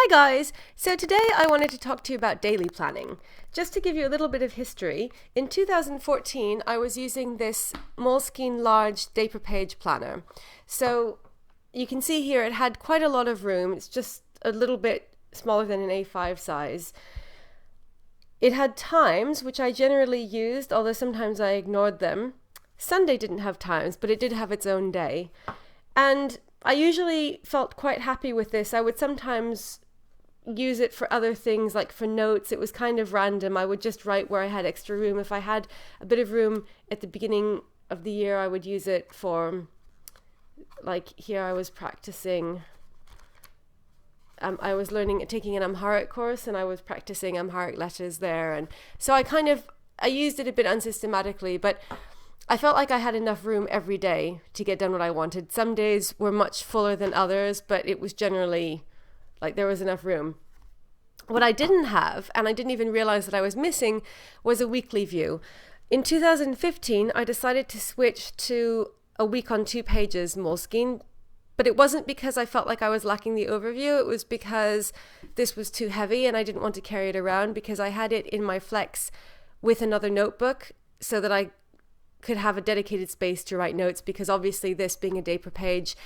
Hi guys! So today I wanted to talk to you about daily planning. Just to give you a little bit of history, in 2014 I was using this Moleskine large day per page planner. So you can see here it had quite a lot of room. It's just a little bit smaller than an A5 size. It had times, which I generally used, although sometimes I ignored them. Sunday didn't have times, but it did have its own day. And I usually felt quite happy with this. I would sometimes use it for other things, like for notes. It was kind of random. I would just write where I had extra room. If I had a bit of room at the beginning of the year, I would use it for, like here I was practicing. I was taking an Amharic course, and I was practicing Amharic letters there. And so I used it a bit unsystematically, but I felt like I had enough room every day to get done what I wanted. Some days were much fuller than others, but it was generally like there was enough room. What I didn't have, and I didn't even realize that I was missing, was a weekly view. In 2015, I decided to switch to a week on 2 pages Moleskine, but it wasn't because I felt like I was lacking the overview. It was because this was too heavy and I didn't want to carry it around, because I had it in my Flex with another notebook so that I could have a dedicated space to write notes, because obviously this being a day per page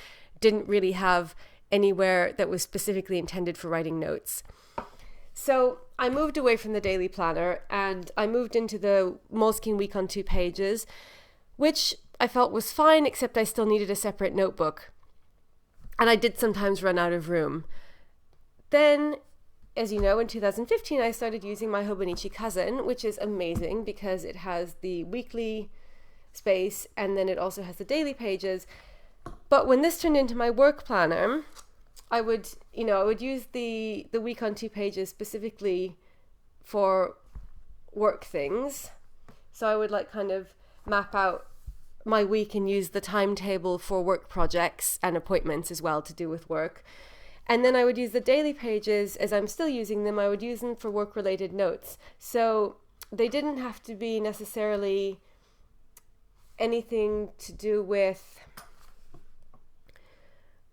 didn't really have anywhere that was specifically intended for writing notes. So I moved away from the daily planner and I moved into the Moleskine week on 2 pages, which I felt was fine, except I still needed a separate notebook. And I did sometimes run out of room. Then, as you know, in 2015, I started using my Hobonichi Cousin, which is amazing because it has the weekly space and then it also has the daily pages. But when this turned into my work planner, I would use the week on 2 pages specifically for work things. So I would kind of map out my week and use the timetable for work projects and appointments as well to do with work. And then I would use the daily pages, as I'm still using them, I would use them for work-related notes. So they didn't have to be necessarily anything to do with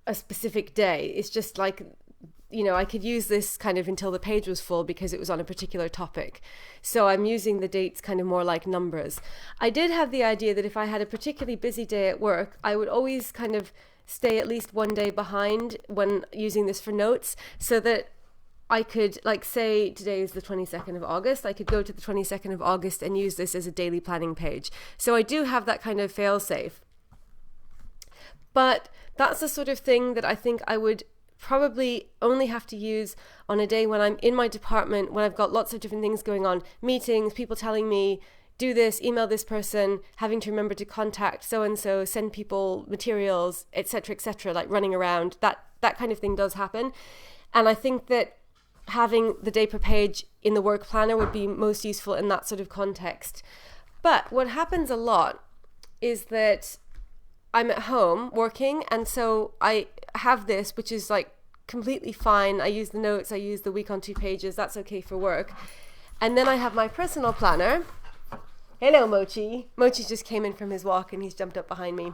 a specific day. It's just I could use this kind of until the page was full because it was on a particular topic. So I'm using the dates kind of more like numbers. I did have the idea that if I had a particularly busy day at work, I would always kind of stay at least one day behind when using this for notes, so that I could, say today is the 22nd of August, I could go to the 22nd of August and use this as a daily planning page. So I do have that kind of fail-safe. But that's the sort of thing that I think I would probably only have to use on a day when I'm in my department, when I've got lots of different things going on, meetings, people telling me, do this, email this person, having to remember to contact so-and-so, send people materials, etc., like running around. That kind of thing does happen. And I think that having the day per page in the work planner would be most useful in that sort of context. But what happens a lot is that I'm at home working, and so I have this, which is completely fine. I use the notes, I use the week on 2 pages, that's okay for work. And then I have my personal planner. Hello, Mochi. Mochi just came in from his walk and he's jumped up behind me.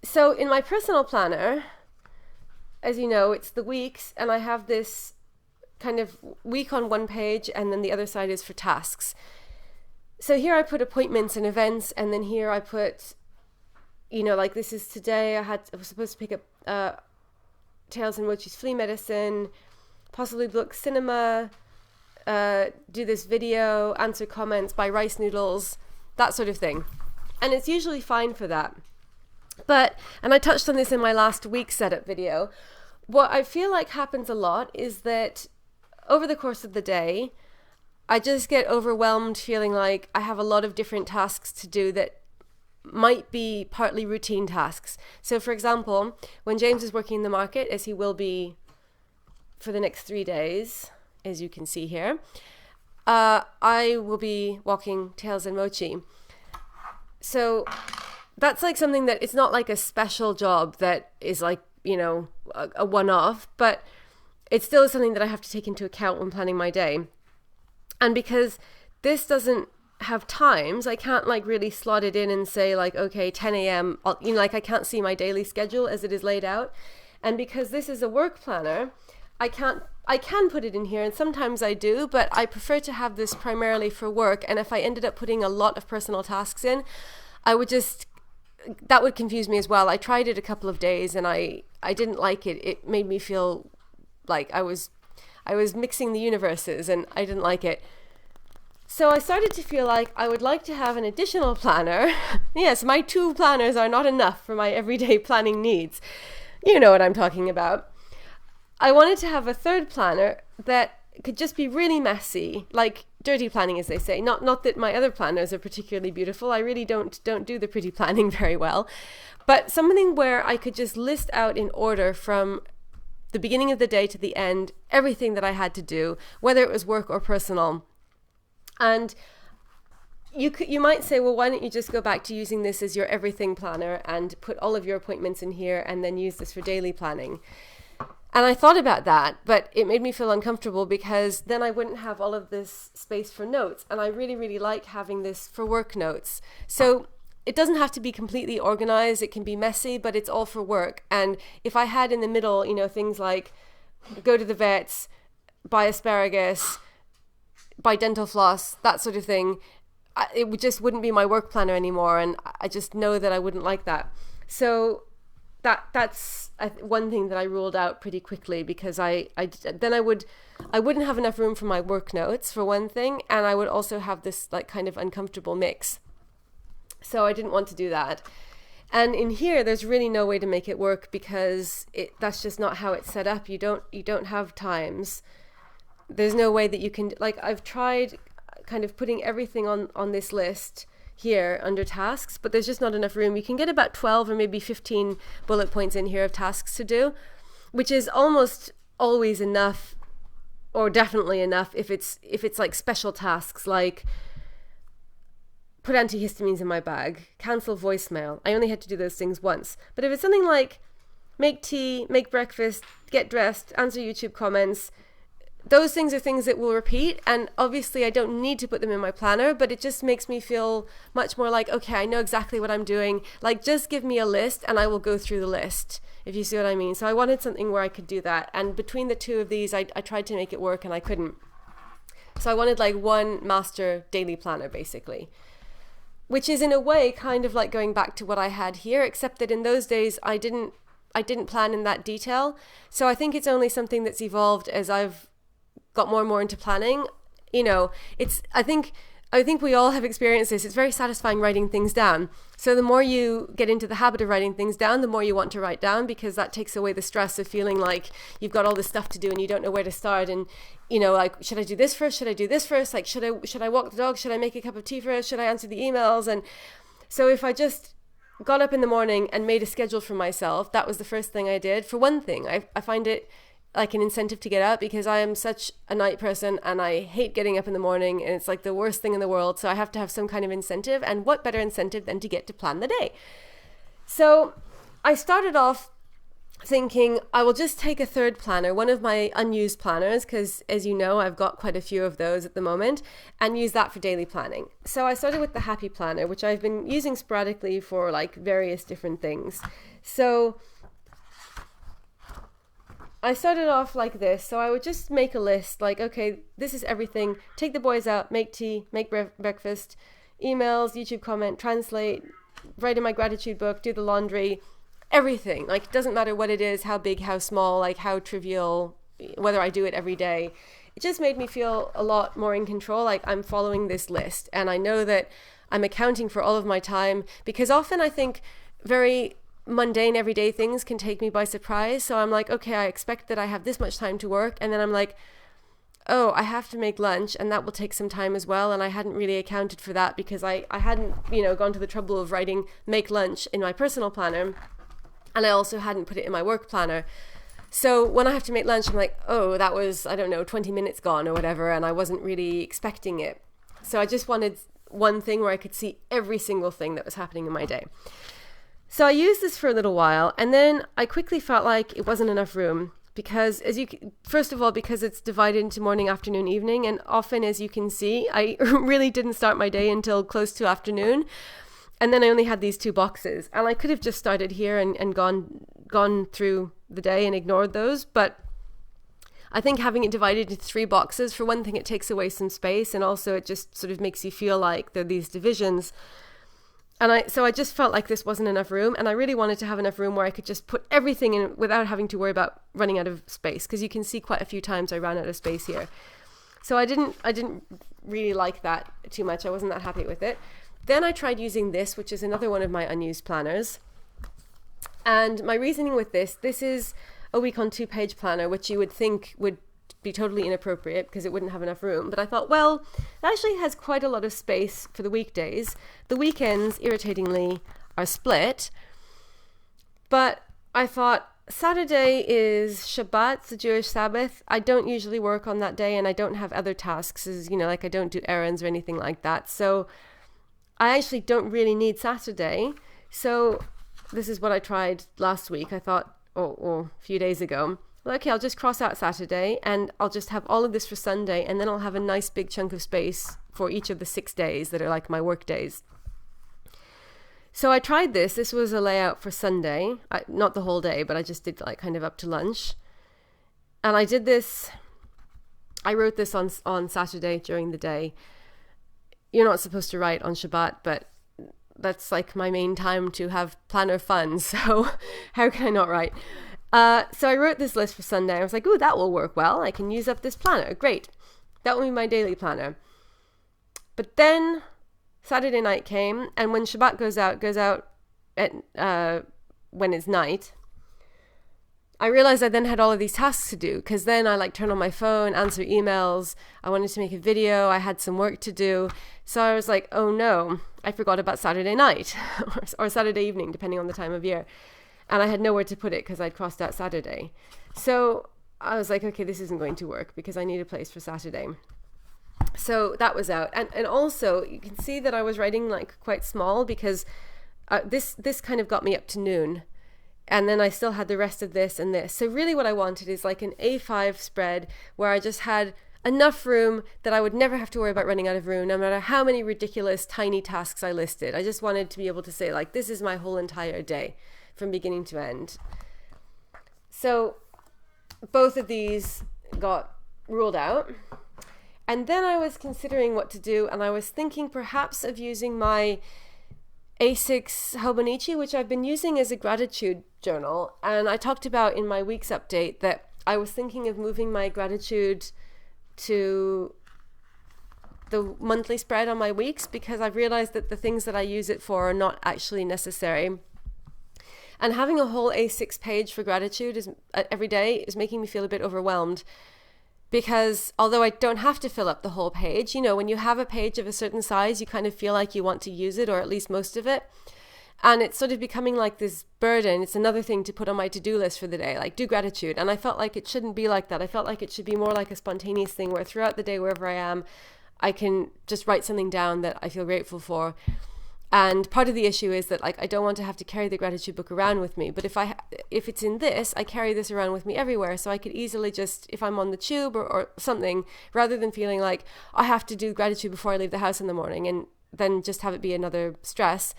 So in my personal planner, as you know, it's the weeks, and I have this kind of week on 1 page, and then the other side is for tasks. So here I put appointments and events, and then here I put, this is today, I was supposed to pick up Tails and Mochi's flea medicine, possibly book cinema, do this video, answer comments, buy rice noodles, that sort of thing. And it's usually fine for that. But, and I touched on this in my last week setup video, what I feel like happens a lot is that over the course of the day, I just get overwhelmed feeling like I have a lot of different tasks to do that might be partly routine tasks. So for example, when James is working in the market, as he will be for the next 3 days, as you can see here, I will be walking Tails and Mochi. So that's something that it's not like a special job that is a one-off, but it's still something that I have to take into account when planning my day. And because this doesn't have times, I can't really slot it in and say okay, 10 a.m. I can't see my daily schedule as it is laid out. And because this is a work planner, I can put it in here, and sometimes I do, but I prefer to have this primarily for work. And if I ended up putting a lot of personal tasks in, that would confuse me as well. I tried it a couple of days and I didn't like it. It made me feel like I was mixing the universes, and I didn't like it. So I started to feel like I would like to have an additional planner. Yes, my 2 planners are not enough for my everyday planning needs. You know what I'm talking about. I wanted to have a 3rd planner that could just be really messy, like dirty planning, as they say. Not that my other planners are particularly beautiful. I really don't do the pretty planning very well. But something where I could just list out in order from the beginning of the day to the end, everything that I had to do, whether it was work or personal. And you might say, well, why don't you just go back to using this as your everything planner and put all of your appointments in here and then use this for daily planning? And I thought about that, but it made me feel uncomfortable because then I wouldn't have all of this space for notes. And I really, really like having this for work notes. So it doesn't have to be completely organized. It can be messy, but it's all for work. And if I had in the middle, things like go to the vets, buy asparagus, buy dental floss, that sort of thing, it just wouldn't be my work planner anymore. And I just know that I wouldn't like that. So that's one thing that I ruled out pretty quickly, because I wouldn't have enough room for my work notes, for one thing, and I would also have this like kind of uncomfortable mix. So I didn't want to do that. And in here, there's really no way to make it work because that's just not how it's set up. You don't have times. There's no way that you can, like, I've tried kind of putting everything on this list here under tasks, but there's just not enough room. You can get about 12 or maybe 15 bullet points in here of tasks to do, which is almost always enough, or definitely enough if it's like special tasks like put antihistamines in my bag, cancel voicemail. I only had to do those things once. But if it's something like make tea, make breakfast, get dressed, answer YouTube comments, those things are things that will repeat. And obviously I don't need to put them in my planner, but it just makes me feel much more like, okay, I know exactly what I'm doing. Like, just give me a list and I will go through the list, if you see what I mean. So I wanted something where I could do that. And between the two of these, I tried to make it work and I couldn't. So I wanted like one master daily planner, basically, which is in a way kind of like going back to what I had here, except that in those days I didn't plan in that detail. So I think it's only something that's evolved as I've got more and more into planning. I think we all have experienced this. It's very satisfying writing things down. So the more you get into the habit of writing things down, the more you want to write down, because that takes away the stress of feeling like you've got all this stuff to do and you don't know where to start. And, like, should I do this first? Should I do this first? Like, should I walk the dog? Should I make a cup of tea first? Should I answer the emails? And so if I just got up in the morning and made a schedule for myself, that was the first thing I did. For one thing, I find it like an incentive to get up, because I am such a night person and I hate getting up in the morning, and it's like the worst thing in the world. So I have to have some kind of incentive, and what better incentive than to get to plan the day? So I started off thinking I will just take a third planner, one of my unused planners, because as you know, I've got quite a few of those at the moment, and use that for daily planning. So I started with the Happy Planner, which I've been using sporadically for like various different things. So I started off like this. So I would just make a list like, okay, this is everything. Take the boys out, make tea, make breakfast, emails, YouTube comment, translate, write in my gratitude book, do the laundry, everything. Like, it doesn't matter what it is, how big, how small, like how trivial, whether I do it every day. It just made me feel a lot more in control. Like, I'm following this list and I know that I'm accounting for all of my time, because often I think very mundane everyday things can take me by surprise. So I'm like, okay, I expect that I have this much time to work, and then I'm like, oh, I have to make lunch, and that will take some time as well. And I hadn't really accounted for that because I hadn't gone to the trouble of writing make lunch in my personal planner, and I also hadn't put it in my work planner. So when I have to make lunch, I'm like, oh, that was, I don't know, 20 minutes gone or whatever, and I wasn't really expecting it. So I just wanted one thing where I could see every single thing that was happening in my day. So I used this for a little while, and then I quickly felt like it wasn't enough room, because first of all, because it's divided into morning, afternoon, evening, and often, as you can see, I really didn't start my day until close to afternoon, and then I only had these 2 boxes, and I could have just started here and gone gone through the day and ignored those, but I think having it divided into 3 boxes, for one thing, it takes away some space, and also it just sort of makes you feel like there are these divisions. And so I just felt like this wasn't enough room, and I really wanted to have enough room where I could just put everything in without having to worry about running out of space, because you can see quite a few times I ran out of space here. So I didn't really like that too much. I wasn't that happy with it. Then I tried using this, which is another one of my unused planners. And my reasoning with this is a week on 2-page planner, which you would think would be totally inappropriate because it wouldn't have enough room. But I thought, well, it actually has quite a lot of space for the weekdays. The weekends, irritatingly, are split. But I thought, Saturday is Shabbat, the Jewish Sabbath. I don't usually work on that day, and I don't have other tasks, as you know, like I don't do errands or anything like that. So I actually don't really need Saturday. So this is what I tried last week. I thought, or a few days ago, well, okay, I'll just cross out Saturday, and I'll just have all of this for Sunday, and then I'll have a nice big chunk of space for each of the 6 days that are like my work days. So I tried this. This was a layout for Sunday, not the whole day, but I just did like kind of up to lunch. And I did this, I wrote this on Saturday during the day. You're not supposed to write on Shabbat, but that's like my main time to have planner fun. So how can I not write? So I wrote this list for Sunday. I was like, ooh, that will work well. I can use up this planner. Great. That will be my daily planner. But then Saturday night came, and when Shabbat goes out at when it's night, I realized I then had all of these tasks to do, because then I like turn on my phone, answer emails. I wanted to make a video. I had some work to do. So I was like, oh no, I forgot about Saturday night or Saturday evening, depending on the time of year. And I had nowhere to put it because I'd crossed out Saturday. So I was like, okay, this isn't going to work because I need a place for Saturday. So that was out. And also you can see that I was writing like quite small, because this kind of got me up to noon. And then I still had the rest of this and this. So really what I wanted is like an A5 spread where I just had enough room that I would never have to worry about running out of room, no matter how many ridiculous tiny tasks I listed. I just wanted to be able to say, like, this is my whole entire day from beginning to end. So both of these got ruled out. And then I was considering what to do, and I was thinking perhaps of using my A6 Hobonichi, which I've been using as a gratitude journal. And I talked about in my week's update that I was thinking of moving my gratitude to the monthly spread on my weeks, because I've realized that the things that I use it for are not actually necessary. And having a whole A6 page for gratitude every day is making me feel a bit overwhelmed, because although I don't have to fill up the whole page, you know, when you have a page of a certain size, you kind of feel like you want to use it, or at least most of it. And it's sort of becoming like this burden. It's another thing to put on my to-do list for the day, like do gratitude. And I felt like it shouldn't be like that. I felt like it should be more like a spontaneous thing where throughout the day, wherever I am, I can just write something down that I feel grateful for. And part of the issue is that, like, I don't want to have to carry the gratitude book around with me. But if it's in this, I carry this around with me everywhere. So I could easily just, if I'm on the tube or something, rather than feeling like I have to do gratitude before I leave the house in the morning and then just have it be another stress,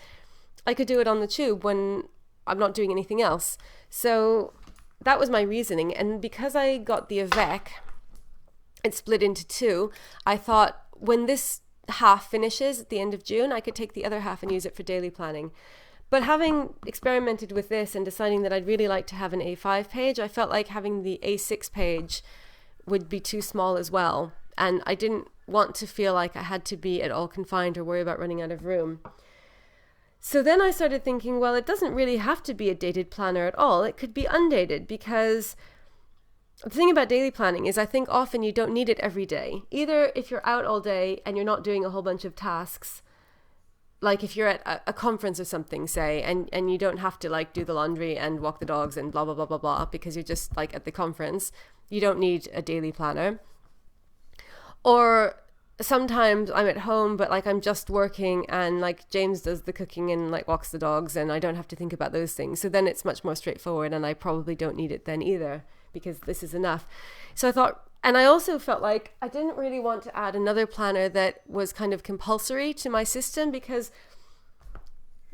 I could do it on the tube when I'm not doing anything else. So that was my reasoning. And because I got the Avec, it split into 2. I thought when this half finishes at the end of June, I could take the other half and use it for daily planning. But having experimented with this and deciding that I'd really like to have an A5 page, I felt like having the A6 page would be too small as well. And I didn't want to feel like I had to be at all confined or worry about running out of room. So then I started thinking, well, it doesn't really have to be a dated planner at all. It could be undated, because the thing about daily planning is I think often you don't need it every day. Either if you're out all day and you're not doing a whole bunch of tasks, like if you're at a conference or something, say, and you don't have to like do the laundry and walk the dogs and blah, blah, blah, blah, blah, because you're just like at the conference, you don't need a daily planner. Or sometimes I'm at home, but like I'm just working and like James does the cooking and like walks the dogs, and I don't have to think about those things. So then it's much more straightforward, and I probably don't need it then either, because this is enough. So I thought, and I also felt like I didn't really want to add another planner that was kind of compulsory to my system, because,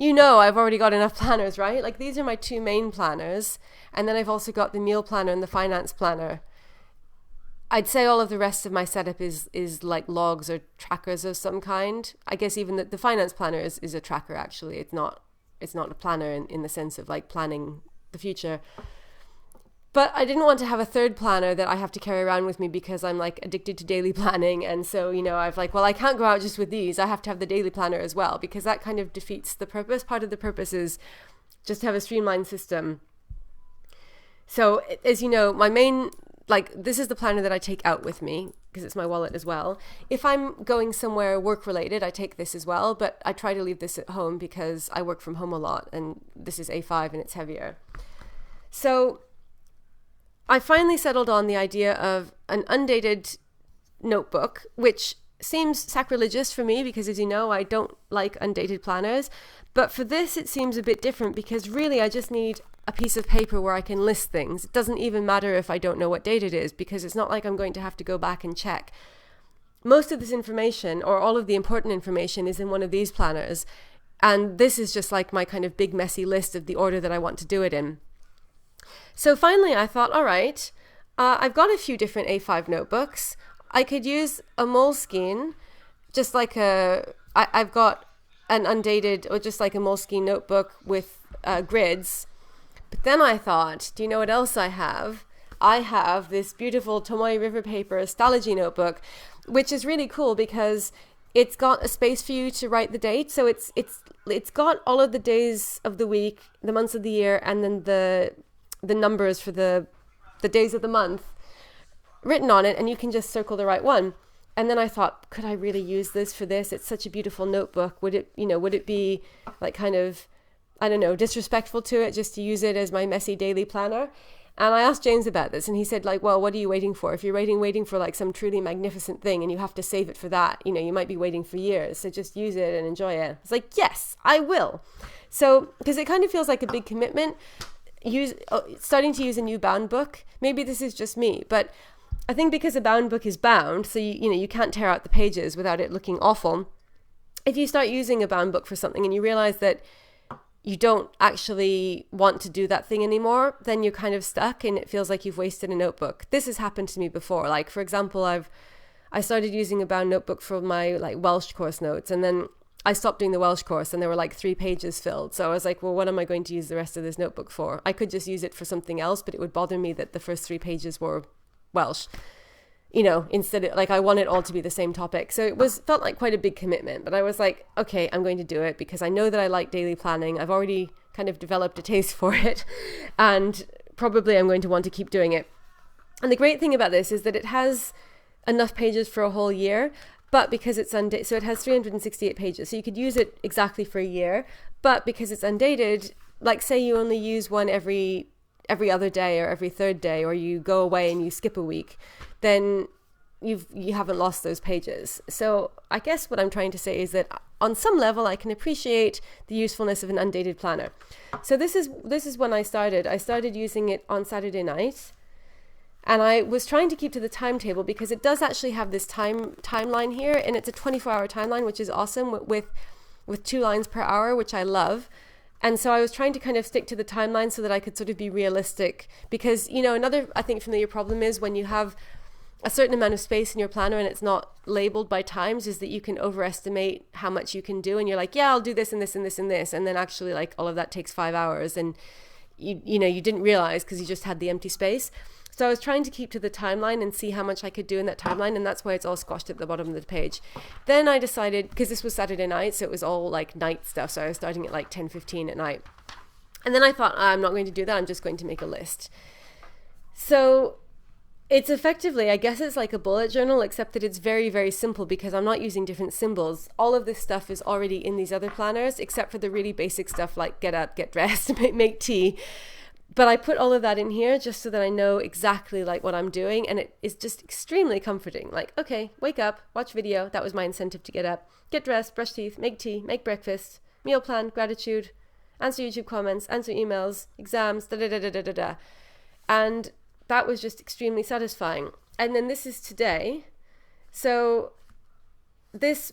I've already got enough planners, right? Like these are my two main planners. And then I've also got the meal planner and the finance planner. I'd say all of the rest of my setup is like logs or trackers of some kind. I guess even the finance planner is a tracker, actually. It's not a planner in the sense of like planning the future. But I didn't want to have a third planner that I have to carry around with me because I'm like addicted to daily planning. And so, I've like, well, I can't go out just with these. I have to have the daily planner as well, because that kind of defeats the purpose. Part of the purpose is just to have a streamlined system. So as you know, my main, like this is the planner that I take out with me because it's my wallet as well. If I'm going somewhere work related, I take this as well, but I try to leave this at home because I work from home a lot and this is A5 and it's heavier. So I finally settled on the idea of an undated notebook, which seems sacrilegious for me because, as you know, I don't like undated planners. But for this, it seems a bit different because really I just need a piece of paper where I can list things. It doesn't even matter if I don't know what date it is because it's not like I'm going to have to go back and check. Most of this information, or all of the important information, is in one of these planners. And this is just like my kind of big messy list of the order that I want to do it in. So finally I thought, all right, I've got a few different A5 notebooks. I could use a Moleskine, just like I've got an undated, or just like a Moleskine notebook with grids. But then I thought, do you know what else I have? I have this beautiful Tomoe River paper Stalogy notebook, which is really cool because it's got a space for you to write the date. So it's got all of the days of the week, the months of the year, and then the numbers for the days of the month written on it, and you can just circle the right one. And then I thought, could I really use this for this? It's such a beautiful notebook. Would it be like kind of, I don't know, disrespectful to it just to use it as my messy daily planner? And I asked James about this and he said like, well, what are you waiting for? If you're waiting for like some truly magnificent thing and you have to save it for that, you might be waiting for years. So just use it and enjoy it. I was like, yes, I will. So, because it kind of feels like a big commitment, starting to use a new bound book. Maybe this is just me, but I think because a bound book is bound, so you can't tear out the pages without it looking awful. If you start using a bound book for something and you realize that you don't actually want to do that thing anymore, then you're kind of stuck and it feels like you've wasted a notebook. This has happened to me before. Like, for example, I started using a bound notebook for my like Welsh course notes, and then I stopped doing the Welsh course and there were like 3 pages filled. So I was like, well, what am I going to use the rest of this notebook for? I could just use it for something else, but it would bother me that the first 3 pages were Welsh, instead of like, I want it all to be the same topic. So felt like quite a big commitment, but I was like, okay, I'm going to do it because I know that I like daily planning. I've already kind of developed a taste for it and probably I'm going to want to keep doing it. And the great thing about this is that it has enough pages for a whole year, but because it's undated, so it has 368 pages. So you could use it exactly for a year, but because it's undated, like say you only use one every other day or every third day, or you go away and you skip a week, then you haven't lost those pages. So I guess what I'm trying to say is that on some level I can appreciate the usefulness of an undated planner. So this is when I started using it on Saturday night, and I was trying to keep to the timetable because it does actually have this timeline here, and it's a 24-hour timeline, which is awesome, with 2 lines per hour, which I love. And so I was trying to kind of stick to the timeline so that I could sort of be realistic, because, another, I think, familiar problem is when you have a certain amount of space in your planner and it's not labeled by times, is that you can overestimate how much you can do. And you're like, yeah, I'll do this and this and this and this. And then actually like all of that takes 5 hours and you didn't realize because you just had the empty space. So I was trying to keep to the timeline and see how much I could do in that timeline, and that's why it's all squashed at the bottom of the page. Then I decided, because this was Saturday night, so it was all like night stuff, so I was starting at like 10:15 at night. And then I thought, I'm not going to do that, I'm just going to make a list. So it's effectively, I guess it's like a bullet journal, except that it's very, very simple because I'm not using different symbols. All of this stuff is already in these other planners, except for the really basic stuff like get up, get dressed, make tea. But I put all of that in here just so that I know exactly like what I'm doing, and it is just extremely comforting. Like, okay, wake up, watch video. That was my incentive to get up. Get dressed, brush teeth, make tea, make breakfast, meal plan, gratitude, answer YouTube comments, answer emails, exams, da-da-da-da-da-da. And that was just extremely satisfying. And then this is today. So there's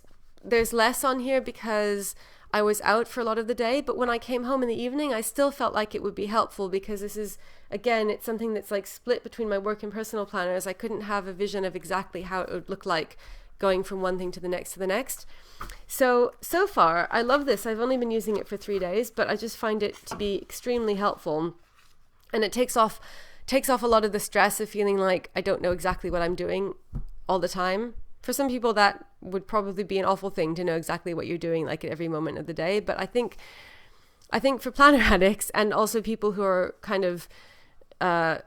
less on here because I was out for a lot of the day, but when I came home in the evening, I still felt like it would be helpful, because this is, again, it's something that's like split between my work and personal planners. I couldn't have a vision of exactly how it would look like going from one thing to the next to the next. So far, I love this. I've only been using it for 3 days, but I just find it to be extremely helpful. And it takes off a lot of the stress of feeling like I don't know exactly what I'm doing all the time. For some people, that would probably be an awful thing, to know exactly what you're doing like at every moment of the day. But I think for planner addicts, and also people who are kind of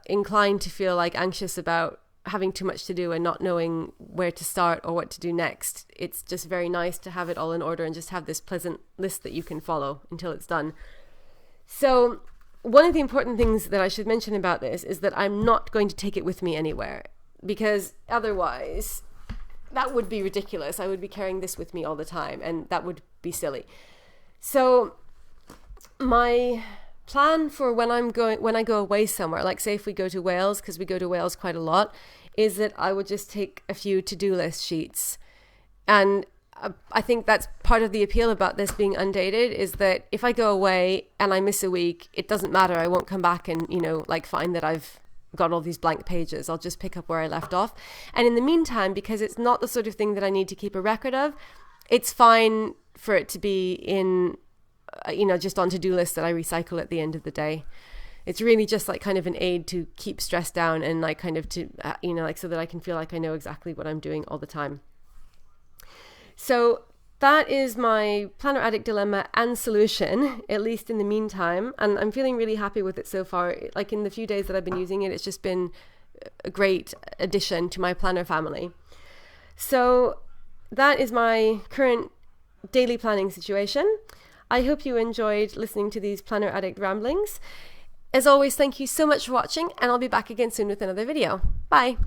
inclined to feel like anxious about having too much to do and not knowing where to start or what to do next, it's just very nice to have it all in order and just have this pleasant list that you can follow until it's done. So one of the important things that I should mention about this is that I'm not going to take it with me anywhere, because otherwise that would be ridiculous. I would be carrying this with me all the time, and that would be silly. So my plan for when I go away somewhere, like say if we go to Wales, because we go to Wales quite a lot, is that I would just take a few to-do list sheets. And I think that's part of the appeal about this being undated, is that if I go away and I miss a week, it doesn't matter. I won't come back and, like find that I've got all these blank pages. I'll just pick up where I left off. And in the meantime, because it's not the sort of thing that I need to keep a record of, it's fine for it to be in, just on to-do lists that I recycle at the end of the day. It's really just like kind of an aid to keep stress down, and like kind of to, like so that I can feel like I know exactly what I'm doing all the time. So that is my planner addict dilemma and solution, at least in the meantime. And I'm feeling really happy with it so far. Like in the few days that I've been using it, it's just been a great addition to my planner family. So that is my current daily planning situation. I hope you enjoyed listening to these planner addict ramblings. As always, thank you so much for watching, and I'll be back again soon with another video. Bye.